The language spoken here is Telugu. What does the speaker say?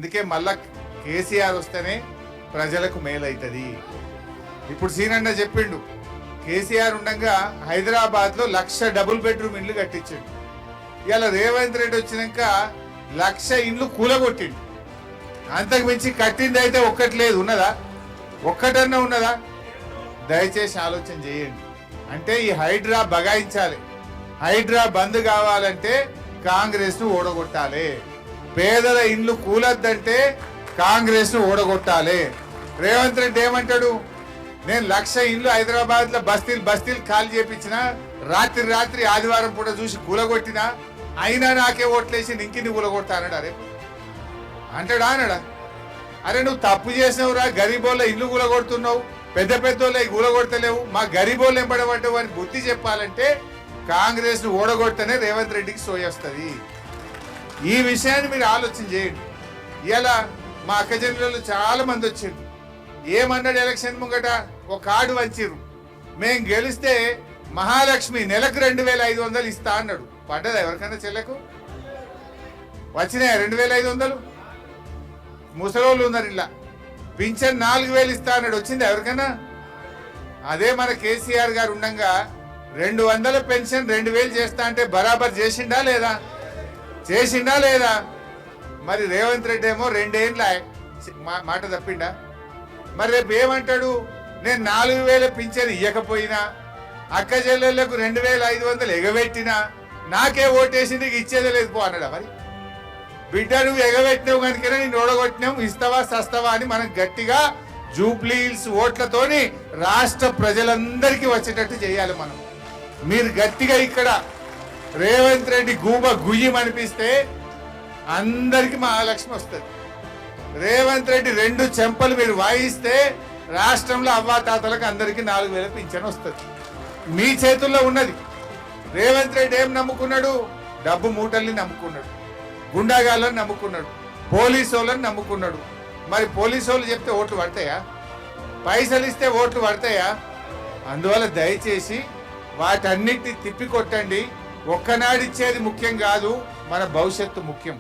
అందుకే మళ్ళా కేసీఆర్ వస్తేనే ప్రజలకు మేలైతుంది. ఇప్పుడు సీనన్న చెప్పిండు, కేసీఆర్ ఉండగా హైదరాబాద్లో 1,00,000 డబుల్ బెడ్రూమ్ ఇండ్లు కట్టించిండు. ఇలా రేవంత్ రెడ్డి వచ్చినాక 1,00,000 ఇండ్లు కూలగొట్టిండు. అంతకు మించి కట్టింది అయితే ఒక్కటి లేదు. ఉన్నదా? ఒక్కటన్నా ఉన్నదా? దయచేసి ఆలోచన చేయండి. అంటే ఈ హైడ్రా బగాయించాలి. హైడ్రా బంద్ కావాలంటే కాంగ్రెస్ ను ఓడగొట్టాలి. పేదల ఇండ్లు కూలద్దంటే కాంగ్రెస్ ను ఓడగొట్టాలి. రేవంత్ రెడ్డి ఏమంటాడు, నేను 1,00,000 ఇండ్లు హైదరాబాద్ లో బస్తీలు ఖాళీ చేపించిన, రాత్రి ఆదివారం పూట చూసి కూలగొట్టిన, అయినా నాకే ఓట్లేసి ఇంకిని కూలగొడతానడా? అరే అంటాడా? అనడా? అరే నువ్వు తప్పు చేసినవురా, గరీబోళ్ళ ఇల్లు కూలగొడుతున్నావు, పెద్ద పెద్దోళ్ళ కూలగొడతలేవు, మా గరీబోళ్ళు ఎంబడబడ్డావు అని బుద్ధి చెప్పాలంటే కాంగ్రెస్ ను ఓడగొడితేనే రేవంత్ రెడ్డికి సోయొస్తుంది. ఈ విషయాన్ని మీరు ఆలోచన చేయండి. ఇలా మా అక్కజనులు చాలా మంది వచ్చారు. ఏమన్నాడు ఎలక్షన్ ముంగట? ఒక కార్డు వంచిర్రు, మేం గెలిస్తే మహాలక్ష్మి నెలకు 2,500 ఇస్తా అన్నాడు. పడ్డదా ఎవరికైనా? చెల్లెకు వచ్చినాయా 2,500? ముసలోళ్ళు ఉన్నారు ఇలా. పింఛన్ 4,000 ఇస్తా అన్నాడు. వచ్చిందా ఎవరికైనా? అదే మన కేసీఆర్ గారు ఉండగా 200 పెన్షన్ 2,000 చేస్తా అంటే బరాబర్ చేసిండా లేదా? మరి రేవంత్ రెడ్డి ఏమో 2 ఏళ్ళ మాట తప్పిండా? మరి రేపు ఏమంటాడు, నేను 4,000 పింఛన్ ఇవ్వకపోయినా, అక్క చెల్లెళ్లకు 2,500 ఎగబెట్టినా, నాకే ఓటేసి నీకు ఇచ్చేదే లేదు పో అన్నాడా? మరి బిడ్డ నువ్వు ఎగబెట్టినావు కనుక నేను ఓడగొట్టినావు, ఇస్తావా సస్తావా అని మనం గట్టిగా జూబ్లీ హిల్స్ ఓట్లతోని రాష్ట్ర ప్రజలందరికీ వచ్చేటట్టు చేయాలి మనం. మీరు గట్టిగా ఇక్కడ రేవంత్ రెడ్డి గూబ గుయ్యం అనిపిస్తే అందరికి మహాలక్ష్మి వస్తుంది. రేవంత్ రెడ్డి 2 చెంపలు మీరు వాయిస్తే రాష్ట్రంలో అవ్వాతాతలకు అందరికి 4,000 పింఛన్ వస్తుంది. మీ చేతుల్లో ఉన్నది. రేవంత్ రెడ్డి ఏం నమ్ముకున్నాడు? డబ్బు మూటల్ని నమ్ముకున్నాడు, గుండాగాళ్ళని నమ్ముకున్నాడు, పోలీసు వాళ్ళని నమ్ముకున్నాడు. మరి పోలీసు వాళ్ళు చెప్తే ఓట్లు పడతాయా? పైసలు ఇస్తే ఓట్లు పడతాయా? అందువల్ల దయచేసి వాటన్నిటిని తిప్పికొట్టండి. ఒక్కనాడిచ్చేది ముఖ్యం కాదు, మన భవిష్యత్తు ముఖ్యం.